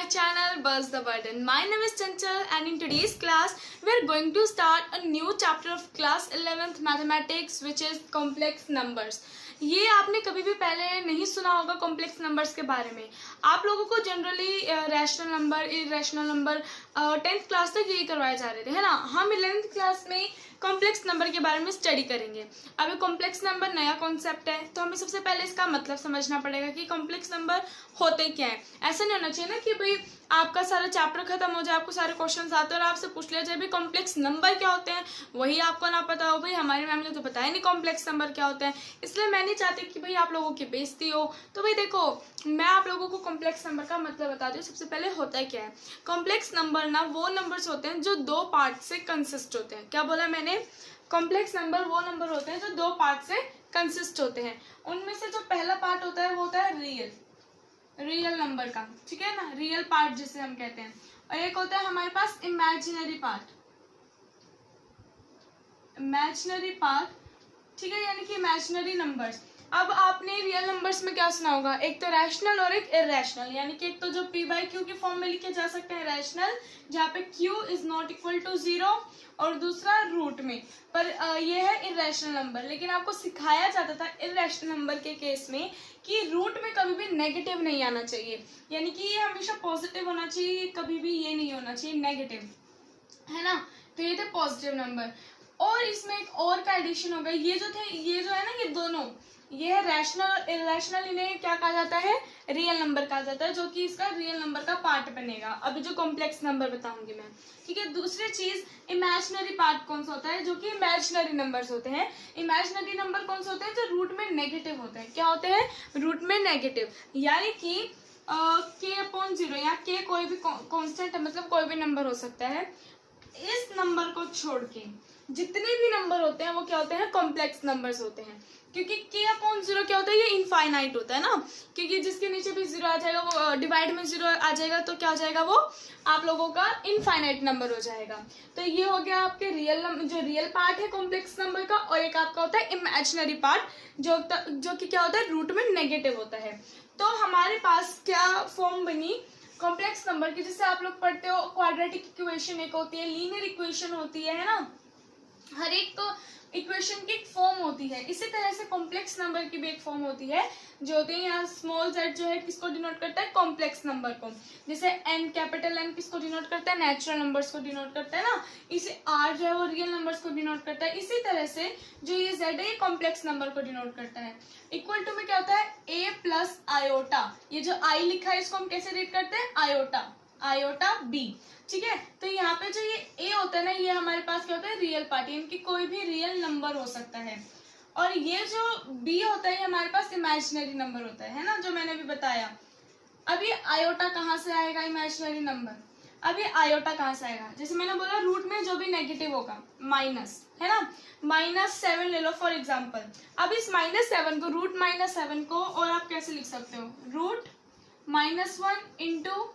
channel Buzz the Burden. My name is Chanchal and in today's class we are going to start a new chapter of class 11th mathematics which is complex numbers. ये आपने कभी भी पहले नहीं सुना होगा complex numbers के बारे में. आप लोगों को generally rational number, irrational number 10th class तक यही करवाए जा रहे थे, है ना. हम 11th क्लास में कॉम्प्लेक्स नंबर के बारे में स्टडी करेंगे. अभी कॉम्प्लेक्स नंबर नया कॉन्सेप्ट है तो हमें सबसे पहले इसका मतलब समझना पड़ेगा कि कॉम्प्लेक्स नंबर होते क्या है. ऐसा नहीं होना चाहिए ना कि भाई आपका सारा चैप्टर खत्म हो जाए, आपको सारे क्वेश्चंस आते हैं और आपसे पूछ लिया जाए भाई कॉम्प्लेक्स नंबर क्या होते हैं, वही आपको ना पता हो. भाई हमारी मैम ने तो बताया नहीं कॉम्प्लेक्स नंबर क्या होते हैं, इसलिए मैं नहीं चाहती कि भाई आप लोगों की बेइज्जती हो. तो भाई देखो, मैं आप लोगों को कॉम्प्लेक्स नंबर का मतलब बताती हूँ. सबसे पहले होता है क्या है कॉम्प्लेक्स नंबर ना, वो नंबर्स होते हैं जो दो पार्ट से कंसिस्ट होते हैं. क्या बोला मैंने? कॉम्प्लेक्स नंबर वो नंबर होते हैं जो दो पार्ट से कंसिस्ट होते हैं. उनमें से जो पहला पार्ट होता है वो होता है रियल नंबर का, ठीक है ना, रियल पार्ट जिसे हम कहते हैं. और एक होता है हमारे पास इमेजिनरी पार्ट, ठीक है, यानी कि इमेजिनरी नंबर्स. अब आपने रियल नंबर्स में क्या सुना होगा, एक तो रैशनल और एक इरेशनल. यानी कि एक तो जो p बाई क्यू की फॉर्म में लिखे जा सकते हैं रैशनल, जहाँ पे q is not equal to 0, और दूसरा रूट में. पर ये है इरेशनल नंबर. लेकिन आपको सिखाया जाता था इरेशनल नंबर के केस में कि रूट में कभी भी नेगेटिव नहीं आना चाहिए, यानी कि ये हमेशा पॉजिटिव होना चाहिए, कभी भी ये नहीं होना चाहिए नेगेटिव, है ना. तो ये थे पॉजिटिव नंबर. और इसमें एक और का एडिशन होगा. ये जो है ना, ये दोनों, ये है रैशनल और इरेशनल. इन्हें क्या कहा जाता है? रियल नंबर कहा जाता है, जो कि इसका रियल नंबर का पार्ट बनेगा. अभी जो कॉम्प्लेक्स नंबर बताऊंगी मैं, ठीक है. दूसरी चीज इमेजिनरी पार्ट कौन सा होता है, जो कि इमेजिनरी नंबर्स होते हैं. इमेजिनरी नंबर कौन से होते हैं? जो रूट में नेगेटिव होते हैं. क्या होते हैं? रूट में नेगेटिव. यानी कि k/0 या k कोई भी कांस्टेंट है, मतलब कोई भी नंबर हो सकता है. इस नंबर को छोड़ के जितने भी नंबर होते हैं वो क्या होते हैं? कॉम्प्लेक्स नंबर्स होते हैं. क्योंकि k/0 क्या होता है? ये इनफाइनाइट होता है ना, क्योंकि जिसके नीचे भी 0 आ जाएगा वो डिवाइड में 0 आ जाएगा, तो क्या हो जाएगा? वो आप लोगों का इनफाइनाइट नंबर हो जाएगा. तो ये हो गया आपके जो रियल पार्ट है कॉम्प्लेक्स नंबर का. और एक आपका होता है इमेजिनरी पार्ट, जो कि क्या होता है? रूट में नेगेटिव होता है. तो हमारे पास क्या फॉर्म बनी कॉम्प्लेक्स नंबर की, जिसे आप लोग पढ़ते हो क्वाड्रेटिक इक्वेशन एक होती है, लीनियर इक्वेशन होती है ना. हर एक इक्वेशन की एक फॉर्म होती है. इसी तरह से कॉम्प्लेक्स नंबर की भी एक फॉर्म होती है, जो होती है यहाँ स्मॉल z जो है किसको डिनोट करता है? कॉम्प्लेक्स नंबर को. जैसे n, कैपिटल N किसको डिनोट करता है? नेचुरल नंबर्स को डिनोट करता है ना. इसे r जो है वो रियल नंबर्स को डिनोट करता है. इसी तरह से जो ये z है ये कॉम्प्लेक्स नंबर को डिनोट करता है. इक्वल टू में क्या होता है? a plus iota. ये जो i लिखा है इसको हम कैसे रीड करते हैं? आयोटा b, ठीक है. तो यहाँ पे जो ये a होता है ना, ये हमारे पास क्या होता है? रियल पार्ट, यानी कि कोई भी रियल नंबर हो सकता है. और ये जो b होता है ये हमारे पास इमेजिनरी नंबर होता है ना, जो मैंने अभी बताया. अब ये आयोटा कहाँ से आएगा? Imaginary number. अब ये आयोटा कहाँ से आएगा? जैसे मैंने बोला रूट में जो भी नेगेटिव होगा, माइनस, है ना. -7 ले लो फॉर एग्जाम्पल. अब इस -7 को, रूट -7 को, और आप कैसे लिख सकते हो? रूट -1 इंटू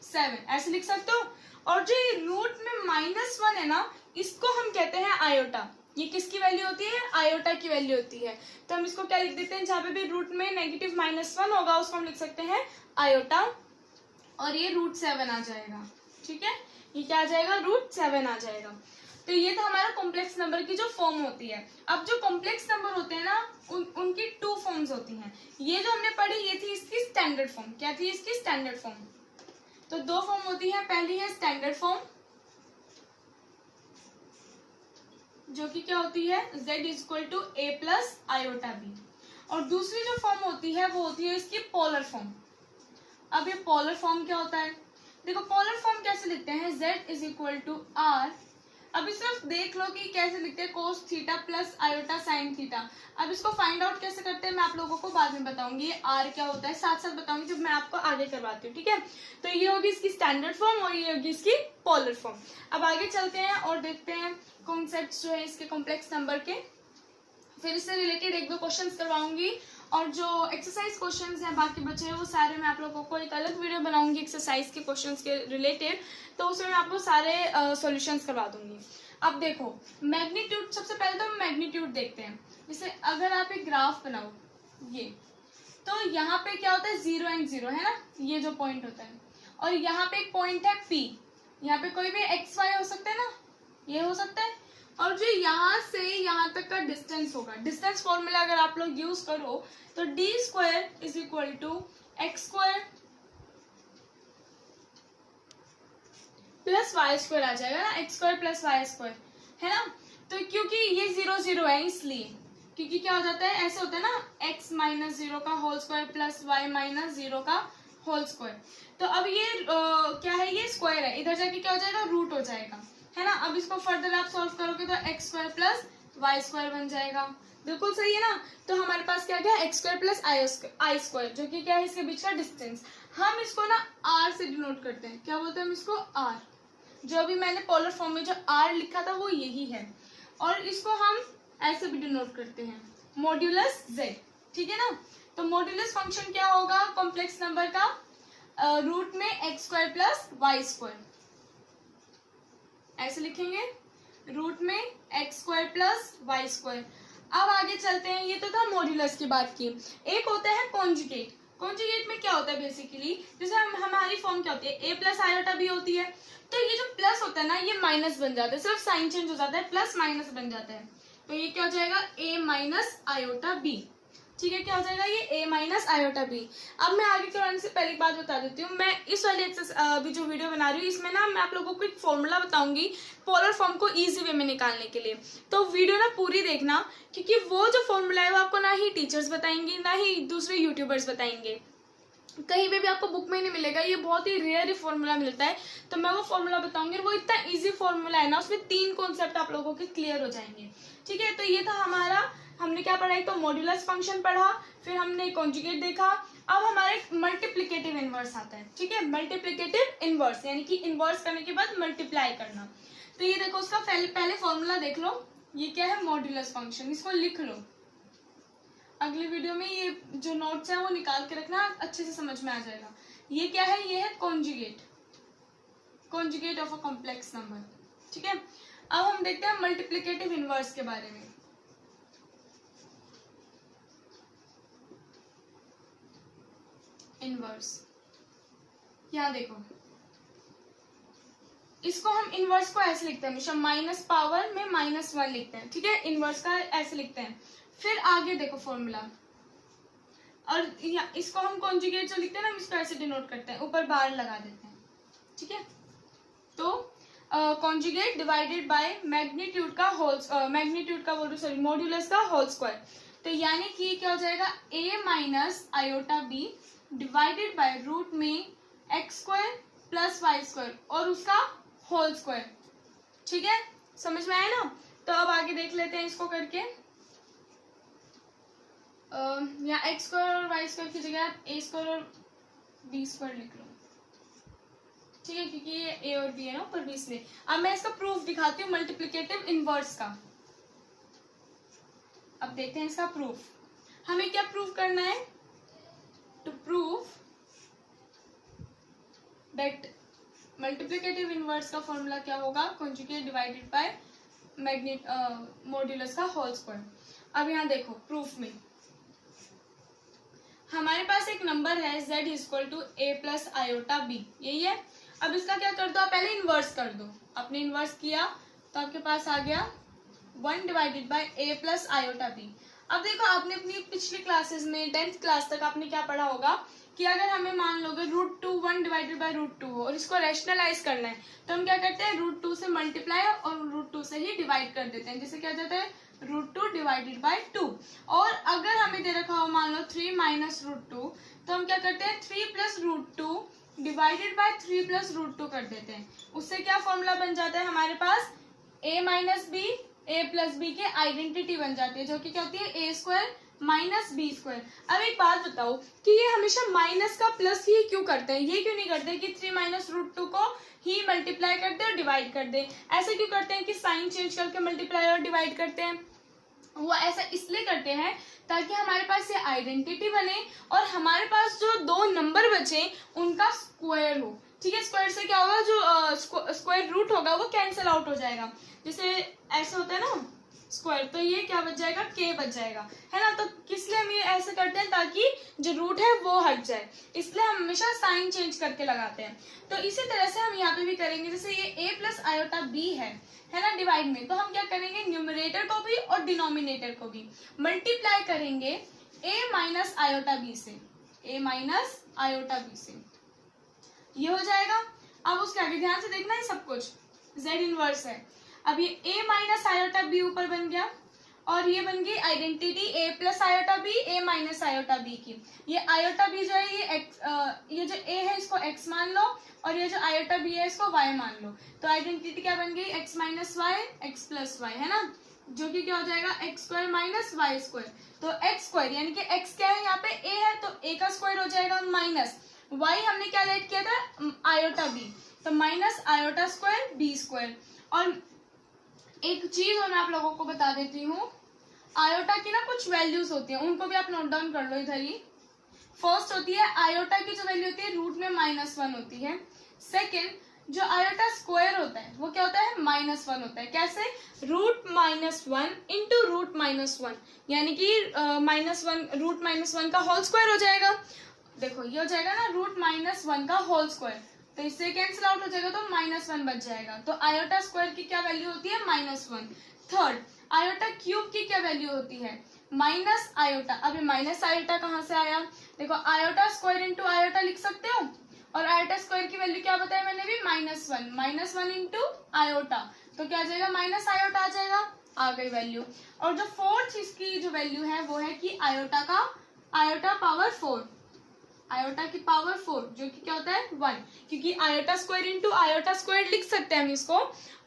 7 ऐसे लिख सकते हो. और जो ये रूट में -1 है ना, इसको हम कहते हैं आयोटा. ये किसकी वैल्यू होती है? आयोटा की वैल्यू होती है. तो हम इसको क्या लिख देते हैं? जहाँ पे भी रूट में नेगेटिव -1 होगा उसको हम लिख सकते हैं आयोटा. और ये √7 आ जाएगा, ठीक है. ये क्या आ जाएगा? √7 आ जाएगा. तो ये था हमारा कॉम्प्लेक्स नंबर की जो फॉर्म होती है. अब जो कॉम्प्लेक्स नंबर होते हैं ना, उनकी 2 फॉर्म्स होती हैं. ये जो हमने पढ़ी ये थी इसकी स्टैंडर्ड फॉर्म. क्या थी इसकी? Standard form. तो 2 फॉर्म होती है. पहली है स्टैंडर्ड फॉर्म, जो कि क्या होती है? z = a plus iota b. और दूसरी जो फॉर्म होती है वो होती है इसकी पोलर फॉर्म. अब ये पोलर फॉर्म क्या होता है? देखो पोलर फॉर्म कैसे लिखते हैं? z = r. अब सिर्फ देख लो कि कैसे लिखते हैं, cos theta plus iota sine theta. अब इसको फाइंड आउट कैसे करते हैं मैं आप लोगों को बाद में बताऊंगी. ये r क्या होता है साथ साथ बताऊंगी जब मैं आपको आगे करवाती हूँ, ठीक है. तो ये होगी इसकी स्टैंडर्ड फॉर्म और ये होगी इसकी पोलर फॉर्म. अब आगे चलते हैं और देखते हैं कॉन्सेप्ट्स जो है इसके कॉम्प्लेक्स नंबर के. फिर इससे रिलेटेड 1-2 क्वेश्चंस करवाऊंगी, और जो एक्सरसाइज क्वेश्चंस हैं बाकी बचे हैं वो सारे मैं आप लोगों को एक अलग वीडियो बनाऊंगी एक्सरसाइज के क्वेश्चंस के रिलेटेड. तो उसमें मैं आपको सारे सॉल्यूशंस करवा दूंगी. अब देखो मैग्नीट्यूड, सबसे पहले तो हम मैग्नीट्यूड देखते हैं. जैसे अगर आप एक ग्राफ बनाओ, ये तो यहाँ पे क्या होता है 0 and 0 है ना, ये जो पॉइंट होता है, और यहाँ पे एक पॉइंट है P, यहाँ पे कोई भी एक्स वाई हो सकता है ना, ये हो सकता है, और जो यहाँ से यहाँ तक का डिस्टेंस होगा, डिस्टेंस फॉर्मूला अगर आप लोग यूज करो तो d square is equal to x square plus y square आ जाएगा ना, x square plus y square है ना। तो क्योंकि ये 0 0 है इसलिए, क्योंकि क्या हो जाता है, ऐसे होता है ना, x माइनस 0 का whole square plus y minus 0 का होल स्क्वायर। तो अब ये क्या है, ये स्क्वायर है, इधर जाके क्या हो जाएगा, रूट हो जाएगा है ना। अब इसको फर्दर आप सॉल्व करोगे तो x square plus y square बन जाएगा, बिल्कुल सही है ना। तो हमारे पास क्या गया, एक्स स्क्वायर प्लस आई स्क्वायर, जो कि क्या है, इसके बीच का डिस्टेंस। हम इसको ना आर से डिनोट करते हैं, क्या बोलते हैं हम इसको, आर। जो अभी मैंने पोलर फॉर्म में जो आर लिखा था वो यही है, और इसको हम ऐसे भी डिनोट करते हैं, मॉड्यूलस जेड, ठीक है ना। तो मॉड्यूलस फंक्शन क्या होगा कॉम्प्लेक्स नंबर का, रूट में x square plus y square, ऐसे लिखेंगे, रूट में x square plus y square. अब आगे चलते हैं, ये तो था मॉड्यूलस की बात की। एक होता है कॉन्जुगेट। कॉन्जुगेट में क्या होता है बेसिकली, जैसे हमारी फॉर्म क्या होती है, ए प्लस आयोटा बी होती है, तो ये जो प्लस होता है ना ये माइनस बन जाता है, सिर्फ साइन चेंज हो जाता है, प्लस माइनस बन जाता है। तो ये क्या हो जाएगा, ए माइनस आयोटा बी, ठीक है, क्या हो जाएगा, ये ए माइनस आयोटा बी। अब मैं आगे करवाने से पहले एक बात बता देती हूँ, मैं इस वाले अभी जो वीडियो बना रही हूँ इसमें ना मैं आप लोगों को एक फॉर्मूला बताऊंगी पोलर फॉर्म को इजी वे में निकालने के लिए। तो वीडियो ना पूरी देखना, क्योंकि वो जो फॉर्मूला है वो आपको ना ही टीचर्स बताएंगे ना ही दूसरे यूट्यूबर्स बताएंगे, कहीं पे भी आपको बुक में नहीं मिलेगा, ये बहुत ही रेयर फॉर्मूला मिलता है। तो मैं वो फॉर्मूला बताऊंगी, वो इतना इजी फॉर्मूला है ना, उसमें 3 कॉन्सेप्ट आप लोगों के क्लियर हो जाएंगे, ठीक है। तो ये था हमारा, हमने क्या पढ़ा, तो मॉड्यूलस फंक्शन पढ़ा, फिर हमने कॉन्जुगेट देखा। अब हमारे मल्टीप्लिकेटिव इनवर्स आता है, ठीक है, मल्टीप्लिकेटिव इनवर्स यानी कि इनवर्स करने के बाद मल्टीप्लाई करना। तो ये देखो, उसका पहले फॉर्मूला देख लो, ये क्या है, मॉड्यूलस फंक्शन, इसको लिख लो। अगली वीडियो में ये जो नोट्स है वो निकाल के रखना, अच्छे से समझ में आ जाएगा। ये क्या है, ये है conjugate, conjugate of a complex number, ठीक है। अब हम देखते हैं मल्टीप्लिकेटिव इनवर्स के बारे में। इनवर्स, यहाँ देखो, इसको हम इनवर्स को ऐसे लिखते हैं, हमेशा माइनस पावर में -1 लिखते हैं, ठीक है, इनवर्स का ऐसे लिखते हैं। फिर आगे देखो फॉर्मूला, और इसको हम कॉन्जुगेट जो लिखते हैं ना, हम इसको ऐसे डिनोट करते हैं, ऊपर बार लगा देते हैं, ठीक है। तो कॉन्जुगेट डिवाइडेड बाय मैग्नीट्यूड का होल, मैग्नीट्यूड का वो सॉरी मॉड्यूलस का होल स्क्वायर। तो यानी कि क्या हो जाएगा, a minus iota b divided by root में x square plus y square और उसका होल स्क्वायर, ठीक है, समझ में आया ना। तो अब आगे देख लेते हैं इसको करके, यहाँ एक्स स्क्वायर और वाई स्क्वायर की जगह आप ए स्क्वायर और बी स्क्वायर लिख लो, ठीक है, क्योंकि ये ए और बी है ना ऊपर बी, इसलिए। अब मैं इसका प्रूफ दिखाती हूँ मल्टीप्लिकेटिव इनवर्स का। अब देखते हैं इसका प्रूफ। हमें क्या प्रूफ करना है, to prove that multiplicative inverse का फॉर्मूला क्या होगा, कॉन्जुगेट डिवाइडेड बाय मॉड्यूलस का होल स्क्वायर। अब यहाँ देखो प्रूफ में हमारे पास एक नंबर है z equal to a plus iota b, यही है। अब इसका क्या कर दो, आप पहले इनवर्स कर दो। आपने इनवर्स किया तो आपके पास आ गया 1 divided by a plus iota b. अब देखो, आपने अपनी पिछली क्लासेस में 10th क्लास तक आपने क्या पढ़ा होगा कि अगर हमें मान लोगे √2 1 डिवाइडेड बाय √2 हो और इसको रैशनलाइज करना है, तो हम क्या करते हैं, √2 से मल्टीप्लाई और √2 से ही डिवाइड कर देते हैं, जिससे क्या जाता है √2 डिवाइडेड बाय 2। और अगर हमें दे रखा हो मान लो 3 माइनस √2, तो हम क्या करते हैं 3 प्लस √2 डिवाइडेड बाय 3 प्लस √2 कर देते हैं। उससे क्या फॉर्मूला बन जाता है हमारे पास, a minus b a plus b की आइडेंटिटी बन जाती है, जो कि क्या होती है a square minus b square. अब एक बात बताओ कि ये हमेशा माइनस का प्लस ही क्यों करते हैं, ये क्यों नहीं करते कि 3 माइनस √2 को ही मल्टीप्लाई करते और डिवाइड कर दे, ऐसे क्यों करते हैं कि साइन चेंज करके मल्टीप्लाई और डिवाइड करते हैं। वो ऐसा इसलिए करते हैं ताकि हमारे पास ये आइडेंटिटी बने और हमारे पास जो 2 नंबर बचे उनका स्क्वायर हो, ठीक है। स्क्वायर से क्या होगा, जो स्क्वायर रूट होगा वो कैंसिल आउट हो जाएगा, जैसे ऐसे होता है ना, स्क्वायर, तो ये क्या बच जाएगा, k बच जाएगा, है ना। तो किस लिए हम ये ऐसे करते हैं, ताकि जो रूट है वो हट जाए, इसलिए हम हमेशा साइन चेंज करके लगाते हैं। तो इसी तरह से हम यहाँ पे भी करेंगे, जैसे ये a प्लस आयोटा b है ना, डिवाइड में, तो हम क्या करेंगे, न्यूमरेटर को भी और डिनोमिनेटर को भी मल्टीप्लाई करेंगे a माइनस आयोटा b से, a माइनस आयोटा b से, ये हो जाएगा। अब उसके आगे ध्यान से देखना है सब कुछ, z इनवर्स है। अब ये a माइनस आयोटा b ऊपर बन गया, और ये बन गई identity a plus iota b, a minus iota b की। ये आयोटा b जो है ये जो a है इसको x मान लो, और ये जो आयोटा b है इसको y मान लो। तो आइडेंटिटी क्या बन गई, x minus y, x plus y, है ना, जो कि क्या हो जाएगा, x square minus y square. तो एक्स स्क्वायर यानी कि x क्या है, यहाँ पे a है, तो a का स्क्वायर हो जाएगा माइनस y, हमने क्या लेट किया था, आयोटा b, तो minus iota square b square. और एक चीज और मैं आप लोगों को बता देती हूँ, आयोटा की ना कुछ वैल्यूज होती हैं, उनको भी आप नोट डाउन कर लो इधर ही। फर्स्ट होती है आयोटा की जो वैल्यू होती है रूट में -1 होती है। सेकंड, जो आयोटा स्क्वायर होता है वो क्या होता है, -1 होता है। कैसे, रूट -1 इंटू रूट -1, यानी कि रूट -1 का होल स्क्वायर हो जाएगा। देखो ये हो जाएगा ना रूट -1 का होल स्क्वायर, तो इससे कैंसिल आउट हो जाएगा, तो -1 बच जाएगा। तो आयोटा स्क्वायर की क्या वैल्यू होती है, -1। थर्ड, आयोटा क्यूब की क्या वैल्यू होती है, माइनस आयोटा। अभी माइनस आयोटा कहाँ से आया, देखो आयोटा स्क्वायर इंटू आयोटा लिख सकते हो, और आयोटा स्क्वायर की वैल्यू क्या बताया मैंने भी, -1 इंटू आयोटा, तो क्या आ जाएगा, माइनस आयोटा आ जाएगा, आ गई वैल्यू। और जो फोर्थ इसकी जो वैल्यू है वो है कि आयोटा पावर 4, आयोटा की पावर 4, जो कि क्या होता है 1, क्योंकि iota square into iota square लिख सकते हैं हम इसको,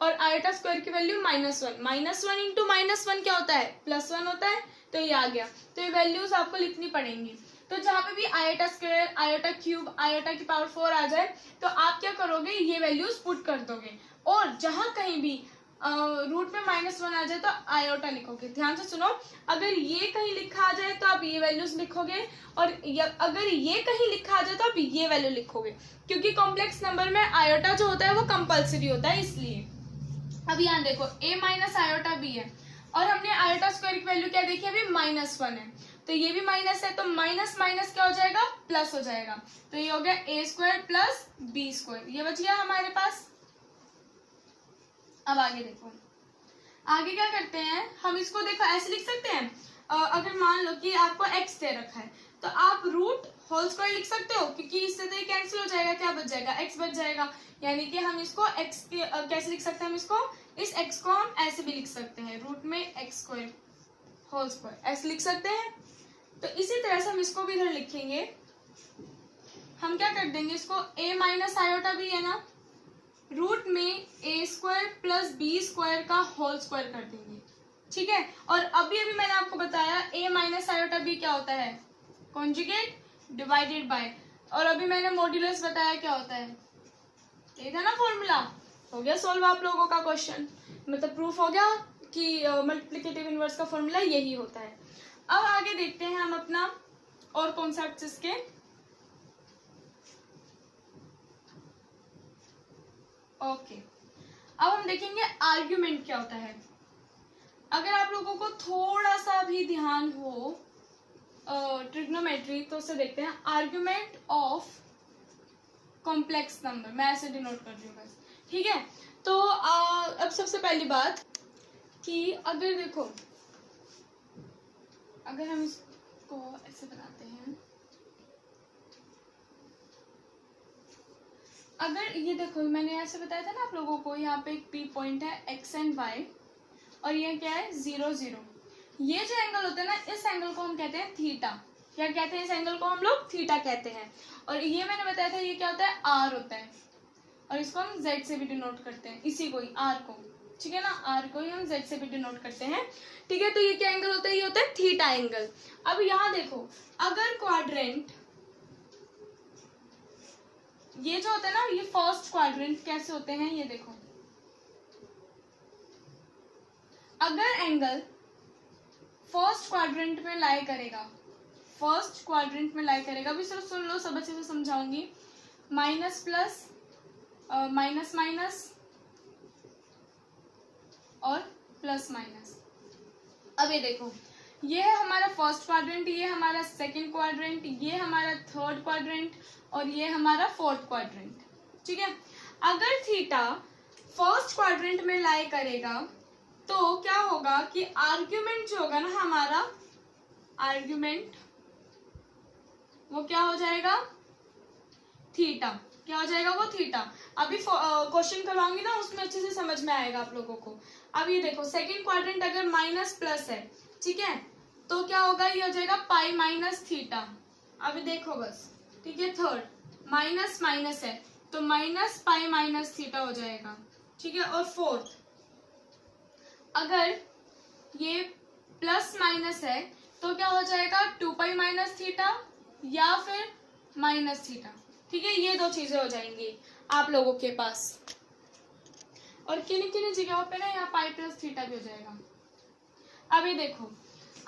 और आयोटा स्क्वायर की वैल्यू -1 इंटू -1 क्या होता है, +1 होता है, तो ये आ गया। तो ये वैल्यूज आपको लिखनी पड़ेंगी। तो जहां पे भी iota square, iota cube, iota की पावर 4 आ जाए, तो आप क्या करोगे, ये वैल्यूज पुट कर दोगे, और जहां कहीं भी रूट में -1 आ जाए तो आयोटा लिखोगे। ध्यान से सुनो, अगर ये कहीं लिखा आ जाए तो आप ये वैल्यूज लिखोगे, और अगर ये कहीं लिखा आ जाए तो आप ये वैल्यू लिखोगे, क्योंकि कॉम्प्लेक्स नंबर में आयोटा जो होता है वो कंपल्सरी होता है, इसलिए। अब यहाँ देखो a माइनस आयोटा b है, और हमने आयोटा स्क्वायर की वैल्यू क्या देखी अभी, -1 है, तो ये भी माइनस है, तो माइनस माइनस क्या हो जाएगा, प्लस हो जाएगा। तो ये हो गया a square plus b square, ये बच गया हमारे पास। अब आगे देखो, आगे क्या करते हैं हम, इसको देखो ऐसे लिख सकते हैं, अगर मान लो कि आपको x दे रखा है, तो आप रूट होल स्क्वायर लिख सकते हो, क्योंकि इससे तो ये कैंसिल हो जाएगा, क्या बच जाएगा, x बच जाएगा। यानी कि हम इसको x कैसे लिख सकते हैं, हम इसको, इस x को हम ऐसे भी लिख सकते हैं, रूट में x स्क्वायर होल स्क्वायर ऐसे लिख सकते हैं। तो इसी तरह से हम इसको भी इधर लिखेंगे, हम क्या कर देंगे इसको, a माइनस आयोटा भी है ना, रूट में a square plus b square का होल स्क्वायर कर देंगे, ठीक है। और अभी मैंने आपको बताया a माइनस आयोटा b क्या होता है, कॉन्जुगेट डिवाइडेड बाय, और अभी मैंने मॉड्यूलस बताया क्या होता है, ये था ना फॉर्मूला। हो गया सॉल्व आप लोगों का क्वेश्चन, मतलब प्रूफ हो गया कि मल्टीप्लिकेटिव इनवर्स का फॉर्मूला यही होता है। अब आगे देखते हैं हम अपना और कॉन्सेप्ट्स इसके। ओके, अब हम देखेंगे आर्ग्यूमेंट क्या होता है। अगर आप लोगों को थोड़ा सा भी ध्यान हो ट्रिग्नोमेट्री, तो उसे देखते हैं, आर्ग्यूमेंट ऑफ कॉम्प्लेक्स नंबर, मैं ऐसे डिनोट कर रही हूँ बस, ठीक है। तो अब सबसे पहली बात कि अगर देखो, अगर हम इसको ऐसे बनाते हैं, अगर ये देखो मैंने ऐसे बताया था ना आप लोगों को, यहाँ पे एक P पॉइंट है x एंड y, और ये क्या है 0 0, ये जो एंगल होता है ना, इस एंगल को हम कहते हैं थीटा। क्या कहते हैं इस एंगल को, हम लोग थीटा कहते हैं। और ये मैंने बताया था ये क्या होता है, r होता है, और इसको हम z से भी डिनोट करते हैं, इसी को ही r को, ठीक है ना, r को ही हम z से भी डिनोट करते हैं, ठीक है। तो ये क्या एंगल होता है, ये होता है थीटा एंगल। अब यहाँ देखो, अगर क्वाड्रेंट, ये जो होता है ना, ये फर्स्ट क्वाड्रेंट कैसे होते हैं, ये देखो, अगर एंगल फर्स्ट क्वाड्रेंट में लाई करेगा, फर्स्ट क्वाड्रेंट में लाई करेगा, अभी सिर्फ सुन लो, सब अच्छे से समझाऊंगी, माइनस प्लस, माइनस माइनस और प्लस माइनस, अब ये देखो, ये है हमारा फर्स्ट क्वाड्रेंट, ये हमारा सेकंड क्वाड्रेंट, ये हमारा थर्ड क्वाड्रेंट और ये हमारा फोर्थ क्वाड्रेंट। ठीक है, अगर थीटा फर्स्ट क्वाड्रेंट में लाई करेगा तो क्या होगा कि आर्ग्यूमेंट जो होगा ना हमारा, आर्ग्यूमेंट वो क्या हो जाएगा, थीटा। क्या हो जाएगा वो, थीटा। अभी क्वेश्चन करवाऊंगी ना, उसमें अच्छे से समझ में आएगा आप लोगों को। अब ये देखो, सेकंड क्वाड्रेंट अगर माइनस प्लस है, ठीक है, तो क्या होगा, ये हो जाएगा पाई माइनस थीटा। अभी देखो बस, ठीक है, थर्ड माइनस माइनस है तो माइनस पाई माइनस थीटा हो जाएगा। ठीक है, और फोर्थ अगर ये प्लस माइनस है तो क्या हो जाएगा, टू पाई माइनस थीटा या फिर माइनस थीटा। ठीक है, ये दो चीजें हो जाएंगी आप लोगों के पास। और किन किन जगहों पे ना यहाँ पाई प्लस थीटा भी हो जाएगा। अब ये देखो,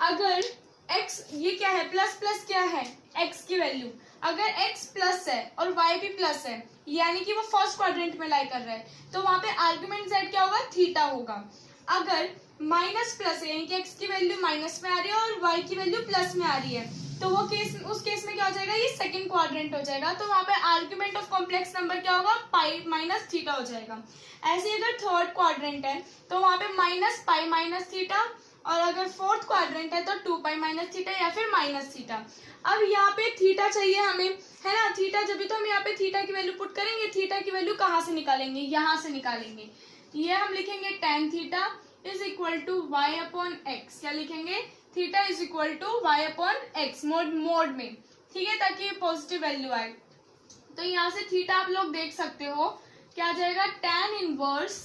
अगर x, ये क्या है, प्लस प्लस क्या है, x की वैल्यू, अगर x प्लस है और y भी प्लस है, यानी कि वो फर्स्ट क्वाड्रेंट में लाई कर रहा है, तो वहां पे आर्ग्यूमेंट z क्या होगा, थीटा होगा। अगर माइनस प्लस है, यानी कि x की वैल्यू माइनस में आ रही है और y की वैल्यू प्लस में आ रही है, तो वो केस, उस केस में क्या हो जाएगा, ये सेकंड क्वाड्रेंट हो जाएगा। तो वहां पे आर्ग्यूमेंट ऑफ कॉम्प्लेक्स नंबर क्या होगा, पाई माइनस थीटा हो जाएगा। ऐसे ही अगर थर्ड क्वाड्रेंट है तो वहां पे माइनस पाई माइनस थीटा, और अगर फोर्थ क्वाड्रेंट है तो टू पाई माइनस थीटा या फिर माइनस थीटा। अब यहाँ पे थीटा चाहिए हमें, है ना, थीटा, जब भी तो हम यहाँ पे थीटा की वैल्यू पुट करेंगे। थीटा की वैल्यू कहाँ से निकालेंगे, यहाँ से निकालेंगे। ये हम लिखेंगे tan theta is equal to y upon x. क्या लिखेंगे, theta is equal to y upon x, mod में। ठीक है, ताकि पॉजिटिव वैल्यू आए। तो यहाँ से थीटा आप लोग देख सकते हो क्या आ जाएगा, tan inverse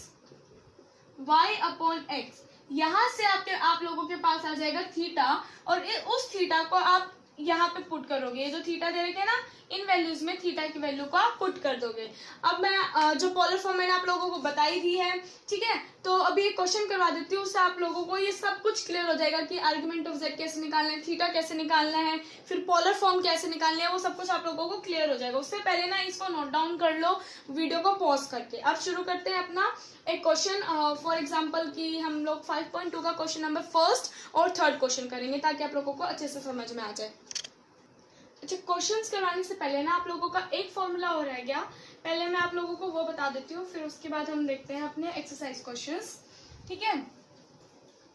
y upon x. यहाँ से आप लोगों के पास आ जाएगा थीटा, और उस थीटा को आप यहाँ पे पुट करोगे। ये जो थीटा दे रखे हैं ना, इन वैल्यूज में थीटा की वैल्यू को आप पुट कर दोगे। अब मैं जो पोलर फॉर्म मैंने आप लोगों को बताई दी है, ठीक है, तो अभी एक क्वेश्चन करवा देती हूँ, उससे आप लोगों को ये सब कुछ क्लियर हो जाएगा कि आर्गुमेंट ऑफ जेड कैसे निकालना है, थीटा कैसे निकालना है, फिर पोलर फॉर्म कैसे निकालना है, वो सब कुछ आप लोगों को क्लियर हो जाएगा। उससे पहले ना इसको नोट डाउन कर लो वीडियो को पॉज करके। अब शुरू करते हैं अपना एक क्वेश्चन। फॉर एग्जाम्पल कि हम लोग 5.2 का क्वेश्चन नंबर फर्स्ट और थर्ड क्वेश्चन करेंगे, ताकि आप लोगों को अच्छे से समझ में आ जाए। अच्छा, क्वेश्चंस करवाने से पहले ना आप लोगों का एक फॉर्मूला और रह गया, पहले मैं आप लोगों को वो बता देती हूँ, फिर उसके बाद हम देखते हैं अपने एक्सरसाइज क्वेश्चंस। ठीक है,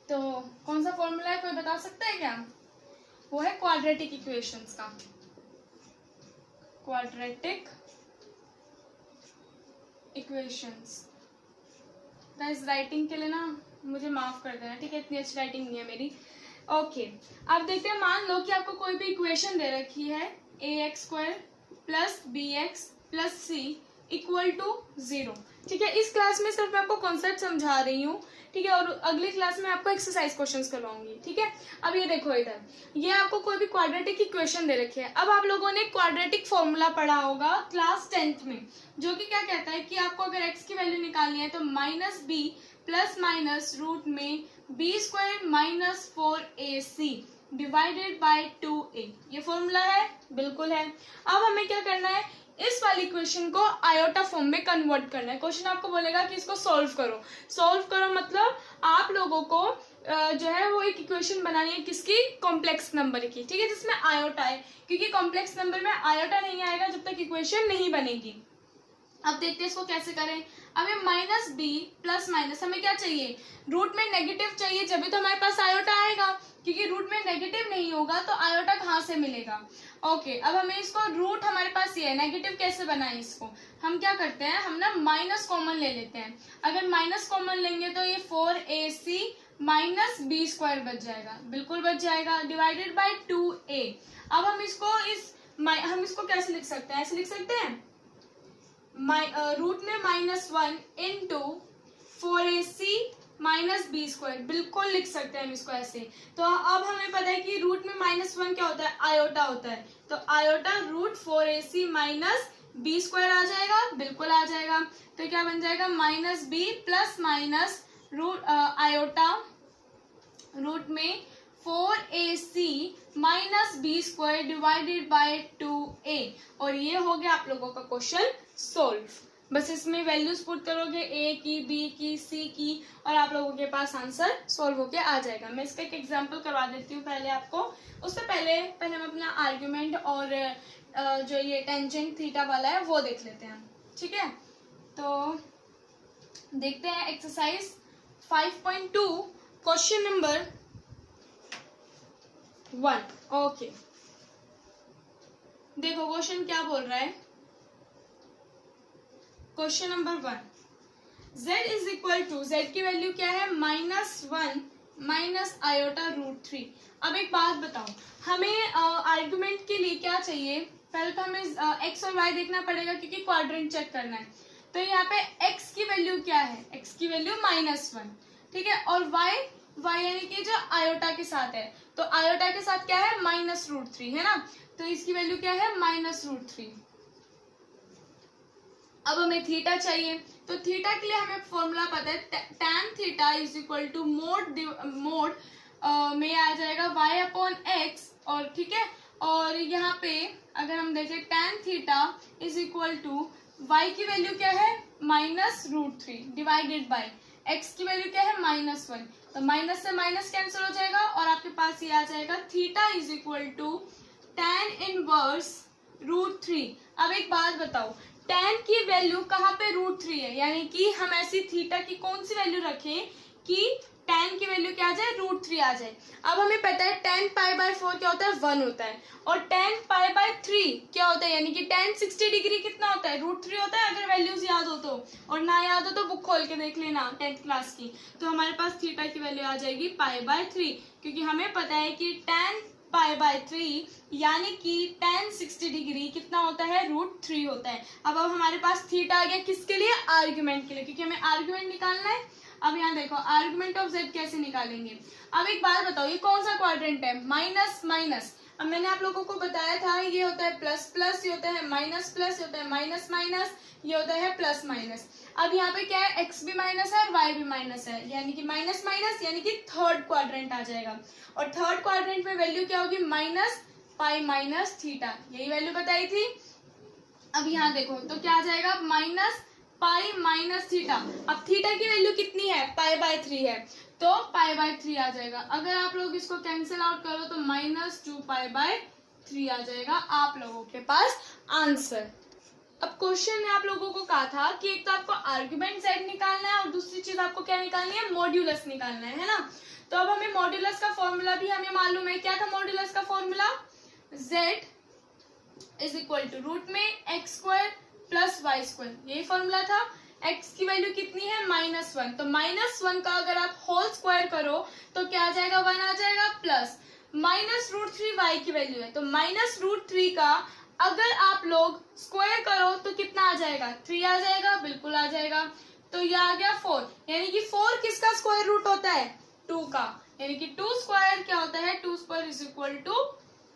तो कौन सा फॉर्मूला है, कोई बता सकता है क्या? वो है क्वाड्रेटिक इक्वेशंस का, क्वाड्रेटिक इक्वेशंस। गाइस राइटिंग के लिए ना मुझे माफ कर देना, ठीक है, इतनी अच्छी राइटिंग नहीं है मेरी। ओके, अब देखते हैं, मान लो कि आपको कोई भी इक्वेशन दे रखी है, ax² plus bx plus c equal to 0। ठीक है, इस क्लास में सिर्फ मैं आपको कॉन्सेप्ट समझा रही हूँ, ठीक है, और अगली क्लास में आपको एक्सरसाइज क्वेश्चंस करवाऊंगी। ठीक है, अब ये देखो, इधर ये आपको कोई भी क्वाड्रेटिक इक्वेशन दे रखी है। अब आप लोगों ने क्वाड्रेटिक फॉर्मूला पढ़ा होगा क्लास 10th में, जो कि क्या कहता है कि आपको अगर x की वैल्यू निकालनी है तो minus b plus minus root में b² minus 4ac divided by 2a। ये फॉर्मूला है, बिल्कुल है। अब हमें क्या करना है, इस वाली इक्वेशन को आयोटा फॉर्म में कन्वर्ट करना है। क्वेश्चन आपको बोलेगा कि इसको सॉल्व करो। सॉल्व करो मतलब आप लोगों को जो है वो एक इक्वेशन बनानी है, किसकी, कॉम्प्लेक्स नंबर की। ठीक है, जिसमें आयोटा है, क्योंकि कॉम्प्लेक्स नंबर में आयोटा नहीं आएगा जब तक इक्वेशन नहीं बनेगी। अब देखते हैं इसको कैसे करें। हमें माइनस बी प्लस माइनस, हमें क्या चाहिए, रूट में नेगेटिव चाहिए, जब भी तो हमारे पास आयोटा आएगा, क्योंकि रूट में नेगेटिव नहीं होगा तो आयोटा कहाँ से मिलेगा। ओके, अब हमें इसको, रूट हमारे पास ये है, नेगेटिव कैसे बनाए इसको, हम क्या करते हैं, हम ना माइनस कॉमन ले लेते हैं। अगर माइनस कॉमन लेंगे तो ये 4ac माइनस b² बच जाएगा, बिल्कुल बच जाएगा, डिवाइडेड बाय 2a। अब हम इसको कैसे लिख सकते हैं, ऐसे लिख सकते हैं, रूट में -1 इंटू 4ac माइनस b², बिल्कुल लिख सकते हैं हम इसको ऐसे। तो अब हमें पता है कि रूट में -1 क्या होता है, आयोटा होता है, तो iota root 4ac minus b² आ जाएगा, बिल्कुल आ जाएगा। तो क्या बन जाएगा, minus b plus minus root iota root में 4ac minus b² divided by 2a। और ये हो गया आप लोगों का क्वेश्चन सोल्व। बस इसमें वैल्यूज पुट करोगे ए की, बी की, सी की, और आप लोगों के पास आंसर सॉल्व होके आ जाएगा। मैं इसका एक एग्जांपल करवा देती हूँ पहले आपको। उससे पहले हम अपना आर्ग्यूमेंट और जो ये टेंजेंट थीटा वाला है वो देख लेते हैं, ठीक है। तो देखते हैं एक्सरसाइज 5.2 क्वेश्चन नंबर 1। ओके, देखो क्वेश्चन क्या बोल रहा है। Question number 1, z is equal to, z की वैल्यू क्या है, -1 माइनस आयोटा रूट 3। अब एक बात बताओ, हमें आर्गुमेंट के लिए क्या चाहिए, पहले तो हमें x और y देखना पड़ेगा क्योंकि क्वाड्रेंट चेक करना है। तो यहाँ पे x की वैल्यू क्या है, x की वैल्यू -1, ठीक है, और y यानी कि जो आयोटा के साथ है, तो आयोटा के साथ क्या है, -√3 है ना, तो इसकी वैल्यू क्या है, -√3। अब हमें थीटा चाहिए, तो थीटा के लिए हमें फॉर्मूला पता है, tan theta is equal to mod में आ जाएगा y/x, और ठीक है, और यहाँ पे अगर हम देखें tan theta is equal to y की वैल्यू क्या है, -√3 डिवाइडेड बाय x की वैल्यू क्या है, -1, तो माइनस से माइनस कैंसिल हो जाएगा और आपके पास ये आ जाएगा theta is equal to tan inverse √3। अब एक बात बताओ, tan की वैल्यू कहाँ पे √3 है, यानी कि हम ऐसी थीटा की कौन सी वैल्यू रखें कि tan की वैल्यू क्या आ जाए, √3 आ जाए। अब हमें पता है tan π/4 क्या होता है, 1 होता है, और tan π/3 क्या होता है, यानी कि tan 60 डिग्री कितना होता है, √3 होता है। अगर वैल्यूज याद हो तो, और ना याद हो तो बुक खोल के देख लेना 10th क्लास की। तो हमारे पास थीटा की वैल्यू आ जाएगी π/3, क्योंकि हमें पता है कि tan π/3 यानी कि tan 60 डिग्री कितना होता है, √3 होता है। अब हमारे पास थीटा आ गया किसके लिए, आर्ग्यूमेंट के लिए, क्योंकि हमें आर्ग्यूमेंट निकालना है। अब यहाँ देखो आर्गुमेंट ऑफ z कैसे निकालेंगे। अब एक बात बताओ, ये कौन सा क्वाड्रेंट है, माइनस माइनस। अब मैंने आप लोगों को बताया था ये होता है प्लस प्लस, ये होता है माइनस प्लस, ये होता है माइनस माइनस, ये होता है प्लस माइनस। अब यहाँ पे क्या है, x भी माइनस है और y भी माइनस है, यानी कि माइनस माइनस, यानी कि थर्ड क्वाड्रेंट आ जाएगा। और थर्ड क्वाड्रेंट में वैल्यू क्या होगी, -π माइनस थीटा, यही वैल्यू बताई थी। अब यहाँ देखो तो क्या आ जाएगा, -π माइनस थीटा। अब थीटा की वैल्यू कितनी है, π/3 है, तो π/3 आ जाएगा। अगर आप लोग इसको कैंसिल आउट करो तो -2π/3 आ जाएगा आप लोगों के पास आंसर। अब क्वेश्चन ने आप लोगों को कहा था कि एक तो आपको आर्ग्यूमेंट z निकालना है और दूसरी चीज आपको क्या निकालनी है, मॉड्यूलस निकालना है ना। तो अब हमें मॉड्यूलस का फॉर्मूला भी हमें मालूम है, क्या था मॉड्यूलस का formula, z is equal to root में x² प्लस y², यही फॉर्मूला था। x की वैल्यू कितनी है, -1, तो -1 का अगर आप होल स्क्वायर करो तो क्या आ जाएगा, 1 आ जाएगा, प्लस -√3 y की वैल्यू है, तो -√3 का अगर आप लोग स्क्वायर करो तो कितना आ जाएगा, 3 आ जाएगा, बिल्कुल आ जाएगा। तो ये आ गया 4, यानी कि 4 किसका स्क्वायर रूट होता है, 2 का, यानी कि 2 स्क्वायर क्या होता है, 2 स्क्वायर इज इक्वल टू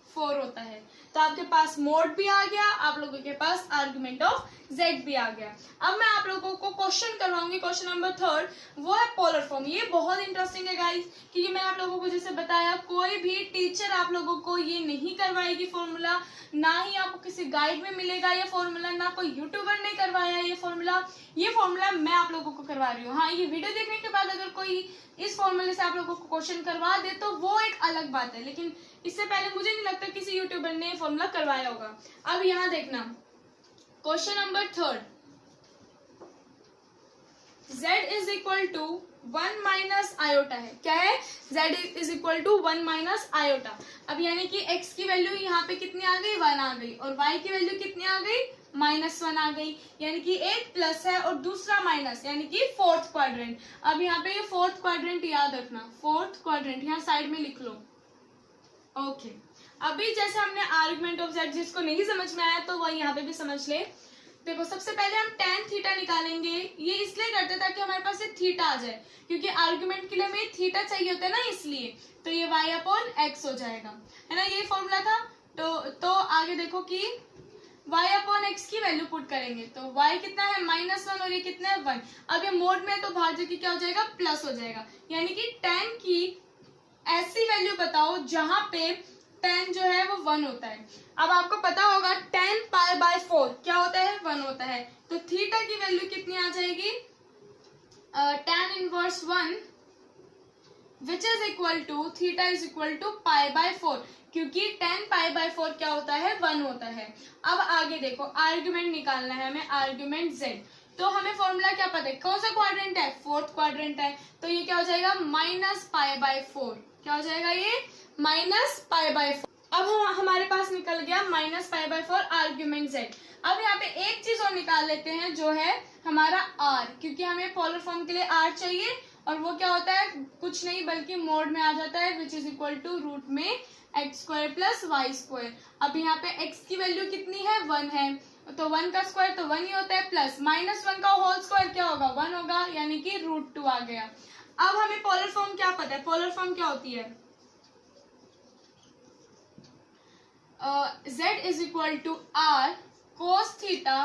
4 होता है। तो आपके पास मोड भी आ गया, आप लोगों के पास आर्गुमेंट ऑफ z भी आ गया। अब मैं आप लोगों को क्वेश्चन करवाऊंगी, क्वेश्चन नंबर 3, वो है पोलर फॉर्म। ये बहुत इंटरेस्टिंग है गाइस, क्योंकि मैं आप लोगों को जैसे बताया कोई भी टीचर आप लोगों को ये नहीं करवाएगी फॉर्मूला, ना ही आपको किसी गाइड में मिलेगा ये फॉर्मूला, ना कोई यूट्यूबर ने करवाया ये फॉर्मूला मैं आप लोगों को करवा रही हूँ। हाँ, ये वीडियो देखने के बाद अगर कोई इस फॉर्मूले से आप लोगों को क्वेश्चन करवा दे तो वो एक अलग बात है, लेकिन इससे पहले मुझे नहीं लगता किसी यूट्यूबर ने ये फॉर्मूला करवाया होगा। अब यहाँ देखना question number 3, z is equal to 1 minus iota है, क्या है, z is equal to 1 minus iota. अब यानी कि x की वैल्यू यहाँ पे कितनी आ गई, 1 आ गई, और y की वैल्यू कितनी आ गई, -1 आ गई, यानी कि एक प्लस है और दूसरा माइनस, यानी कि फोर्थ क्वाड्रेंट। अब यहाँ पे ये फोर्थ क्वाड्रेंट याद रखना, फोर्थ क्वाड्रेंट यहाँ साइड में लिख लो। ओके, अभी जैसे हमने आर्गुमेंट ऑफ z, जिसको नहीं समझ में आया तो वह यहाँ पे भी समझ ले। देखो सबसे पहले हम tan थीटा निकालेंगे, ये इसलिए करते ताकि हमारे पास ये थीटा आ जाए, क्योंकि आर्गुमेंट के लिए हमें थीटा चाहिए होता है ना, इसलिए। तो ये y/x हो जाएगा, है ना, ये फॉर्मूला था। तो आगे देखो कि y/x की वैल्यू पुट करेंगे, तो y कितना है, -1, और ये कितना है, 1। अब ये मोड में तो भाज्य की क्या हो जाएगा, प्लस हो जाएगा, यानी कि tan की ऐसी वैल्यू बताओ जहां पे tan जो है वो 1 होता है। अब आपको पता होगा tan पाई बाय 4 क्या होता है, 1 होता है। तो थीटा की वैल्यू कितनी आ जाएगी, tan inverse 1 which is equal to theta is equal to pi by 4, क्योंकि tan पाई बाय 4 क्या होता है, 1 होता है। अब आगे देखो, आर्ग्यूमेंट निकालना है हमें, आर्ग्यूमेंट z। तो हमें फॉर्मूला क्या पता है, कौन सा क्वाड्रेंट है, फोर्थ क्वाड्रेंट है। तो ये क्या हो जाएगा, माइनस पाई बाय 4। क्या हो जाएगा ये, माइनस पाई बाय 4। अब हमारे पास निकल गया minus pi by 4 argument z। अब यहाँ पे एक चीज और निकाल लेते हैं जो है हमारा r, क्योंकि हमें पोलर फॉर्म के लिए r चाहिए, और वो क्या होता है, कुछ नहीं बल्कि मोड में आ जाता है, which is equal to root में x square plus y square. अब यहाँ पे x की वैल्यू कितनी है, 1 है, तो 1 का स्क्वायर तो 1 ही होता है, प्लस माइनस 1 का होल स्क्वायर क्या होगा, 1 होगा, यानी कि रूट 2 आ गया। अब हमें पोलर फॉर्म क्या पता है, पोलर फॉर्म क्या होती है, z is equal to r cos theta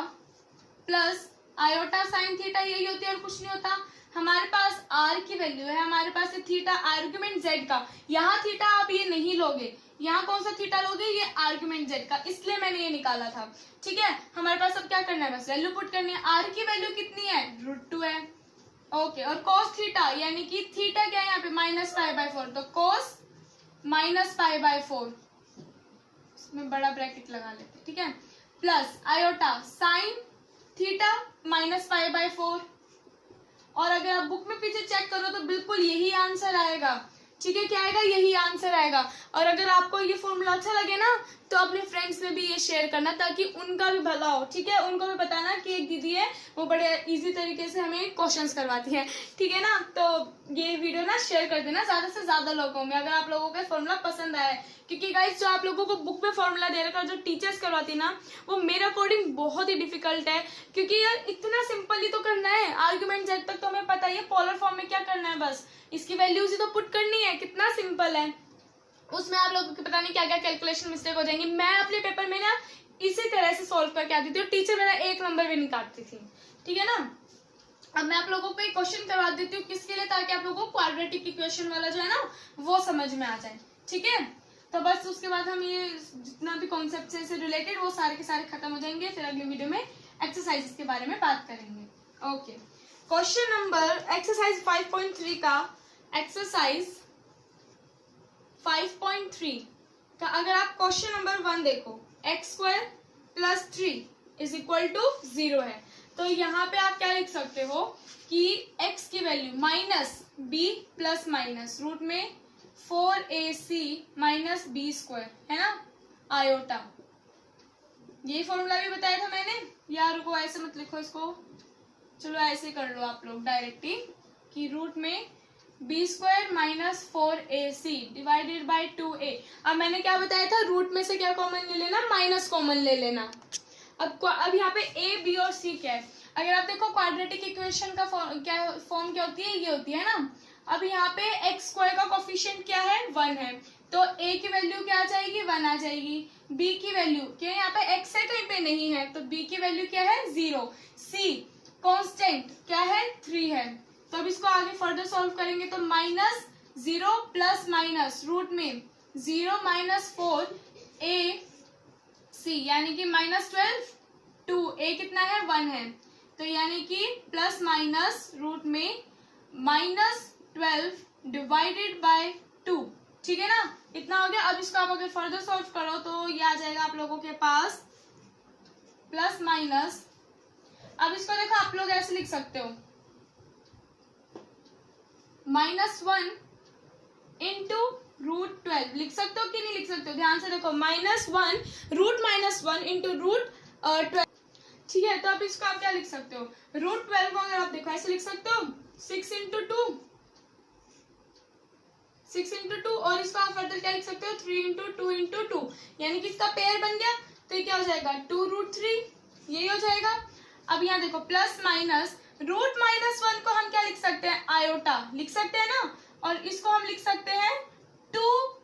plus iota sine theta, यही होती है और कुछ नहीं होता। हमारे पास r की वैल्यू है, हमारे पास है थीटा आर्ग्यूमेंट z का। यहाँ थीटा आप ये नहीं लोगे, यहाँ कौन सा थीटा लोगे, ये आर्ग्यूमेंट z का, इसलिए मैंने ये निकाला था। ठीक है, हमारे पास अब क्या करना है, बस वैल्यू पुट करनी है। r की वैल्यू कितनी है, रूट 2 है। ओके, और cos थीटा यानी कि थीटा क्या है यहाँ पे, माइनस पाई बाय 4, तो cos माइनस पाई बाय 4, इसमें बड़ा ब्रैकेट लगा लेते, ठीक है, plus iota sine theta minus pi by 4। और अगर आप बुक में पीछे चेक करो तो बिल्कुल यही आंसर आएगा। ठीक है, क्या आएगा, यही आंसर आएगा। और अगर आपको ये फॉर्मूला अच्छा लगे ना तो अपने फ्रेंड्स में भी ये शेयर करना, ताकि उनका भी भला हो। ठीक है, उनको भी बताना कि एक दीदी है वो बड़े इजी तरीके से हमें क्वेश्चंस करवाती है। ठीक है ना, तो ये वीडियो ना शेयर कर देना ज्यादा से ज्यादा लोगों में, अगर आप लोगों को फॉर्मूला पसंद आया है। क्योंकि गाइस जो आप लोगों को बुक में फॉर्मूला दे रखा, जो टीचर्स करवाती ना, वो मेरे अकॉर्डिंग बहुत ही डिफिकल्ट है। क्योंकि यार इतना सिंपल ही तो करना है, आर्ग्यूमेंट जेड तक तो हमें पता ही है, पोलर फॉर्म में क्या करना है, बस इसकी वैल्यूज ही तो पुट करनी है, कितना सिंपल है। उसमें आप लोगों को पता नहीं क्या क्या कैलकुलेशन मिस्टेक हो जाएंगी। मैं अपने पेपर में ना इसी तरह से सॉल्व करके आती थी और टीचर मेरा 1 नंबर भी नहीं काटती थी। ठीक है ना, अब मैं आप लोगों को एक क्वेश्चन करवा देती हूँ, किसके लिए, ताकि आप लोगों को क्वाड्रेटिक इक्वेशन वाला जो है ना वो समझ में आ जाए। ठीक है, तो बस उसके बाद हम ये जितना भी कॉन्सेप्ट से रिलेटेड वो सारे के सारे खत्म हो जाएंगे। फिर अगले वीडियो में एक्सरसाइजेस के बारे में बात करेंगे। ओके, क्वेश्चन नंबर एक्सरसाइज 5.3 का, एक्सरसाइज 5.3 का अगर आप क्वेश्चन नंबर 1 देखो, x square plus 3 is equal to 0 है। तो यहाँ पे आप क्या लिख सकते हो कि x की value minus b plus minus root में 4ac माइनस बी स्क्वायर है ना, आयोटा। यही फॉर्मूला भी बताया था मैंने, यार रुको ऐसे मत लिखो इसको, चलो ऐसे कर लो आप लोग डायरेक्टली कि रूट में b square minus 4ac divided by 2a। अब मैंने क्या बताया था, रूट में से क्या कॉमन ले लेना, माइनस कॉमन ले लेना। अब यहाँ पे a b और c क्या है, अगर आप देखो क्वाड्रेटिक इक्वेशन का फॉर्म क्या होती है, ये होती है ना। अब यहाँ पे एक्स स्क्वायर का कोफिशिएंट क्या है, 1 है, तो a की वैल्यू क्या आ जाएगी, 1 आ जाएगी। b की वैल्यू क्या है, यहाँ पे x है कहीं पे नहीं है, तो b की वैल्यू क्या है, 0। c कांस्टेंट क्या है, 3 है। तो अब इसको आगे फर्दर सॉल्व करेंगे तो माइनस 0 प्लस माइनस रूट में 0 माइनस 4ac यानी कि माइनस 12, 2a कितना है, 1 है, तो यानी कि प्लस माइनस रूट में माइनस 12 डिवाइडेड बाय 2। ठीक है ना, इतना हो गया। अब इसको आप अगर फर्दर सॉल्व करो तो ये आ जाएगा आप लोगों के पास प्लस माइनस। अब इसको देखो आप लोग ऐसे लिख सकते हो, -1 इंटू रूट 12 लिख सकते हो कि नहीं लिख सकते हो, ध्यान से देखो, -1 रूट -1 इंटू रूट 12। ठीक है, तो अब इसको आप क्या लिख सकते हो, रूट 12 को अगर आप देखो ऐसे लिख सकते हो 6 इंटू 2 और इसको आप फर्दर क्या लिख सकते हो, 3 इंटू 2 इंटू 2, यानी कि इसका पेयर बन गया। तो ये क्या हो जाएगा, 2 रूट 3, यही हो जाएगा। अब यहाँ देखो प्लस माइनस रूट -1 को हम क्या लिख सकते हैं, आयोटा लिख सकते हैं ना, और इसको हम लिख सकते हैं 2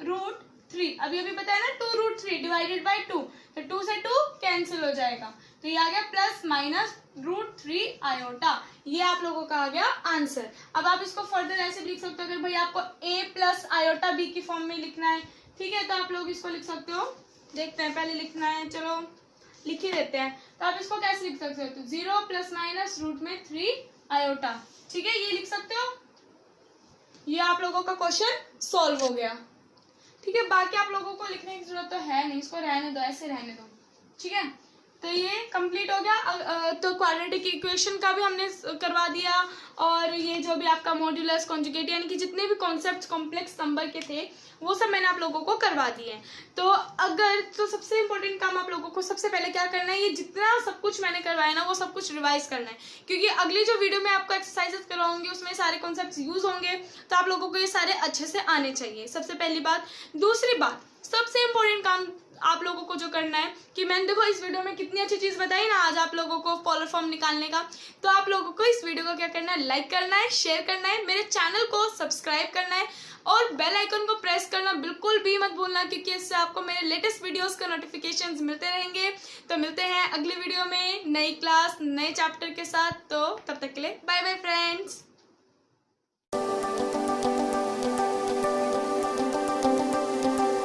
रूट 3। अभी अभी बताया ना 2 रूट 3 डिवाइडेड बाई 2, तो 2 से 2 कैंसिल हो जाएगा, तो ये आ गया प्लस माइनस रूट 3 आयोटा। ये आप लोगों का आ गया आंसर। अब आप इसको फर्दर ऐसे लिख सकते हो, अगर भाई आपको a प्लस आयोटा b की फॉर्म में लिखना है, ठीक है, तो आप लोग इसको लिख सकते हो। देखते हैं, पहले लिखना है, चलो लिख ही देते हैं। तो आप इसको कैसे लिख सकते हो, तो 0 प्लस माइनस रूट में 3 आयोटा। ठीक है, ये लिख सकते हो। ये आप लोगों का क्वेश्चन सॉल्व हो गया। ठीक है, बाकी आप लोगों को लिखने की जरूरत तो है नहीं, इसको रहने दो, ऐसे रहने दो। ठीक है, तो ये कंप्लीट हो गया। तो क्वाड्रेटिक इक्वेशन का भी हमने करवा दिया, और ये जो भी आपका मॉड्यूलस, कॉन्जुगेट, यानी कि जितने भी कॉन्सेप्ट कॉम्प्लेक्स नंबर के थे वो सब मैंने आप लोगों को करवा दिए हैं। तो सबसे इम्पोर्टेंट काम आप लोगों को सबसे पहले क्या करना है, ये जितना सब कुछ मैंने करवाया ना वो सब कुछ रिवाइज करना है, क्योंकि अगली जो वीडियो में आपको एक्सरसाइजेस करवाऊंगी उसमें सारे कॉन्सेप्ट्स यूज होंगे, तो आप लोगों को ये सारे अच्छे से आने चाहिए, सबसे पहली बात। दूसरी बात, सबसे इम्पोर्टेंट काम आप लोगों को जो करना है, कि मैंने देखो इस वीडियो में कितनी अच्छी चीज बताई ना आज आप लोगों को पोलर फॉर्म निकालने का, तो आप लोगों को इस वीडियो को क्या करना है, लाइक करना है, शेयर करना है, मेरे चैनल को सब्सक्राइब करना है, और बेल आइकन को प्रेस करना बिल्कुल भी मत भूलना, क्योंकि इससे आपको मेरे लेटेस्ट वीडियोस का नोटिफिकेशंस मिलते रहेंगे। तो मिलते हैं अगली वीडियो में नई क्लास, नए चैप्टर के साथ। तो तब तक के लिए बाय बाय फ्रेंड्स।